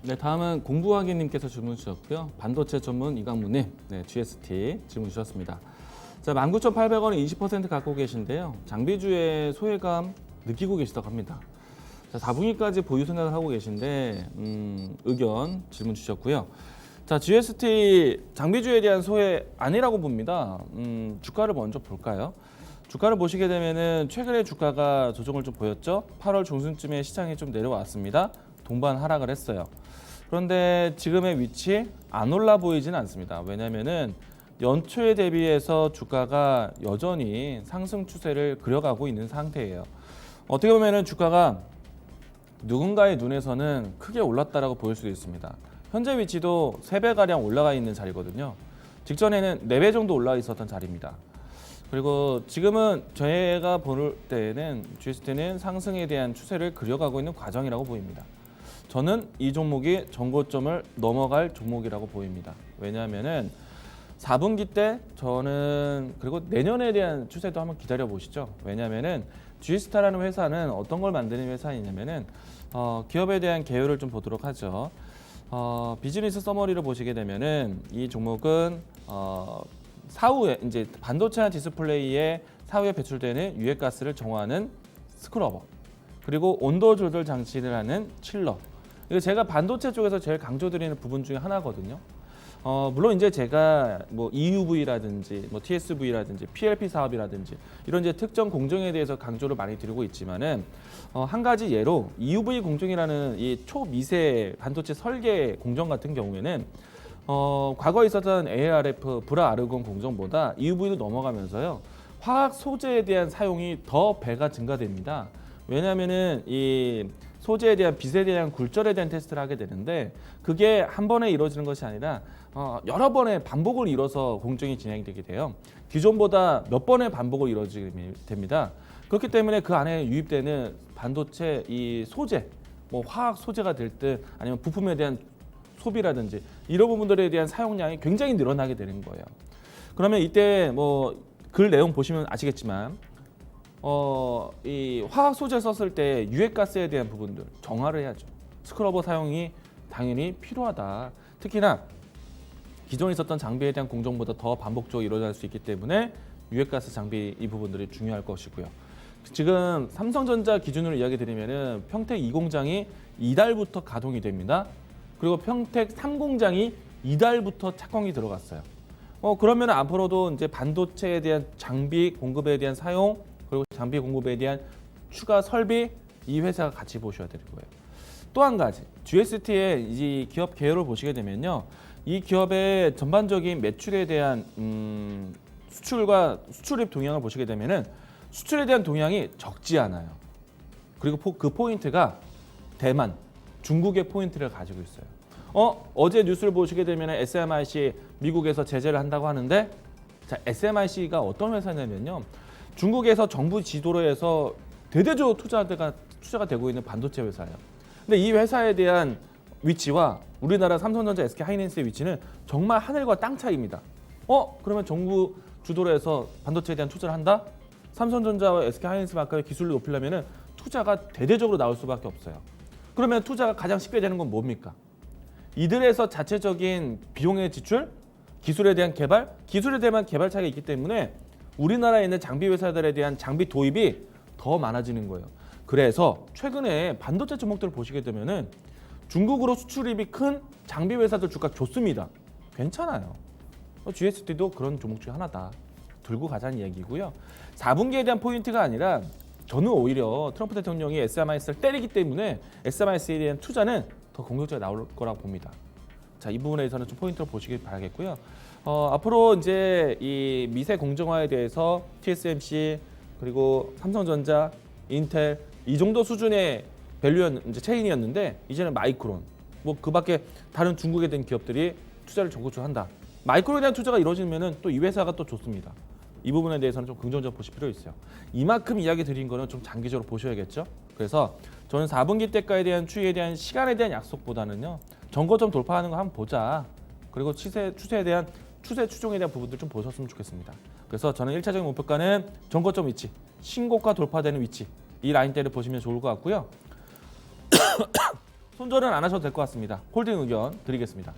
네, 다음은 공부하기님께서 질문 주셨고요. 반도체 전문 이강무님, 네, GST 질문 주셨습니다. 자, 19,800원에 20% 갖고 계신데요. 장비주의 소외감 느끼고 계시다고 합니다. 자, 4분기까지 보유 생각을 하고 계신데 의견 질문 주셨고요. 자, GST 장비주에 대한 소외 아니라고 봅니다. 주가를 먼저 볼까요? 주가를 보시게 되면은 최근에 주가가 조정을 좀 보였죠. 8월 중순쯤에 시장이 좀 내려왔습니다. 동반 하락을 했어요. 그런데 지금의 위치 안 올라 보이지는 않습니다. 왜냐하면은 연초에 대비해서 주가가 여전히 상승 추세를 그려가고 있는 상태예요. 어떻게 보면은 주가가 누군가의 눈에서는 크게 올랐다라고 보일 수도 있습니다. 현재 위치도 3배가량 올라가 있는 자리거든요. 직전에는 4배 정도 올라가 있었던 자리입니다. 그리고 지금은 저희가 볼 때는 GST는 상승에 대한 추세를 그려가고 있는 과정이라고 보입니다. 저는 이 종목이 전고점을 넘어갈 종목이라고 보입니다. 왜냐하면은 4분기 때 저는 그리고 내년에 대한 추세도 한번 기다려 보시죠. 왜냐하면은 G스타라는 회사는 어떤 걸 만드는 회사이냐면은 기업에 대한 개요를 좀 보도록 하죠. 비즈니스 서머리를 보시게 되면은 이 종목은 사후에 이제 반도체나 디스플레이에 사후에 배출되는 유해가스를 정화하는 스크러버, 그리고 온도 조절 장치를 하는 칠러. 이거 제가 반도체 쪽에서 제일 강조드리는 부분 중에 하나거든요. 물론 이제 제가 뭐 EUV라든지 뭐 TSV라든지 PLP 사업이라든지 이런 이제 특정 공정에 대해서 강조를 많이 드리고 있지만은 한 가지 예로 EUV 공정이라는 이 초미세 반도체 설계 공정 같은 경우에는 과거에 있었던 ARF 브라 아르곤 공정보다 EUV로 넘어가면서요, 화학 소재에 대한 사용이 더 배가 증가됩니다. 왜냐하면은 이 소재에 대한 빛에 대한 굴절에 대한 테스트를 하게 되는데 그게 한 번에 이루어지는 것이 아니라 여러 번의 반복을 이뤄서 공정이 진행이 되게 돼요. 기존보다 몇 번의 반복을 이루어지게 됩니다. 그렇기 때문에 그 안에 유입되는 반도체 이 소재, 뭐 화학 소재가 될 듯 아니면 부품에 대한 소비라든지 이런 부분들에 대한 사용량이 굉장히 늘어나게 되는 거예요. 그러면 이때 뭐 글 내용 보시면 아시겠지만 이 화학 소재 썼을 때 유해가스에 대한 부분들 정화를 해야죠. 스크러버 사용이 당연히 필요하다. 특히나 기존에 있었던 장비에 대한 공정보다 더 반복적으로 일어날 수 있기 때문에 유해가스 장비 이 부분들이 중요할 것이고요. 지금 삼성전자 기준으로 이야기 드리면은 평택 2공장이 이달부터 가동이 됩니다. 그리고 평택 3공장이 이달부터 착공이 들어갔어요. 그러면 앞으로도 이제 반도체에 대한 장비 공급에 대한 사용, 그리고 장비 공급에 대한 추가 설비, 이 회사가 같이 보셔야 되는 거예요. 또 한 가지, GST의 이 기업 개요를 보시게 되면요, 이 기업의 전반적인 매출에 대한 수출과 수출입 동향을 보시게 되면은 수출에 대한 동향이 적지 않아요. 그리고 그 포인트가 대만, 중국의 포인트를 가지고 있어요. 어제 뉴스를 보시게 되면 SMIC 미국에서 제재를 한다고 하는데, 자, SMIC가 어떤 회사냐면요, 중국에서 정부 지도로 해서 대대적으로 투자가 되고 있는 반도체 회사예요. 근데 이 회사에 대한 위치와 우리나라 삼성전자, SK하이닉스의 위치는 정말 하늘과 땅 차이입니다. 그러면 정부 주도로 해서 반도체에 대한 투자를 한다? 삼성전자와 SK하이닉스만큼의 기술을 높이려면 투자가 대대적으로 나올 수밖에 없어요. 그러면 투자가 가장 쉽게 되는 건 뭡니까? 이들에서 자체적인 비용의 지출, 기술에 대한 개발, 기술에 대한 개발 차이가 있기 때문에 우리나라에 있는 장비 회사들에 대한 장비 도입이 더 많아지는 거예요. 그래서 최근에 반도체 종목들을 보시게 되면은 중국으로 수출입이 큰 장비 회사들 주가 좋습니다. 괜찮아요. GST도 그런 종목 중에 하나다. 들고 가자는 얘기고요. 4분기에 대한 포인트가 아니라 저는 오히려 트럼프 대통령이 SMIC를 때리기 때문에 SMIC에 대한 투자는 더 공격적으로 나올 거라고 봅니다. 자, 이 부분에 대해서는 좀 포인트를 보시길 바라겠고요. 앞으로 이제 이 미세 공정화에 대해서 TSMC 그리고 삼성전자, 인텔 이 정도 수준의 이제 체인이었는데 이제는 마이크론, 뭐 그밖에 다른 중국에 대한 기업들이 투자를 적극적으로 한다. 마이크론에 대한 투자가 이루어지면은 또 이 회사가 또 좋습니다. 이 부분에 대해서는 좀 긍정적으로 보실 필요 있어요. 이만큼 이야기 드린 거는 좀 장기적으로 보셔야겠죠. 그래서 저는 4분기 때가에 대한 추이에 대한 시간에 대한 약속보다는요, 전고점 돌파하는 거 한번 보자. 그리고 추세에 대한 추종에 대한 부분들 좀 보셨으면 좋겠습니다. 그래서 저는 1차적인 목표가는 전고점 위치, 신고가 돌파되는 위치, 이 라인대를 보시면 좋을 것 같고요. 손절은 안 하셔도 될 것 같습니다. 홀딩 의견 드리겠습니다.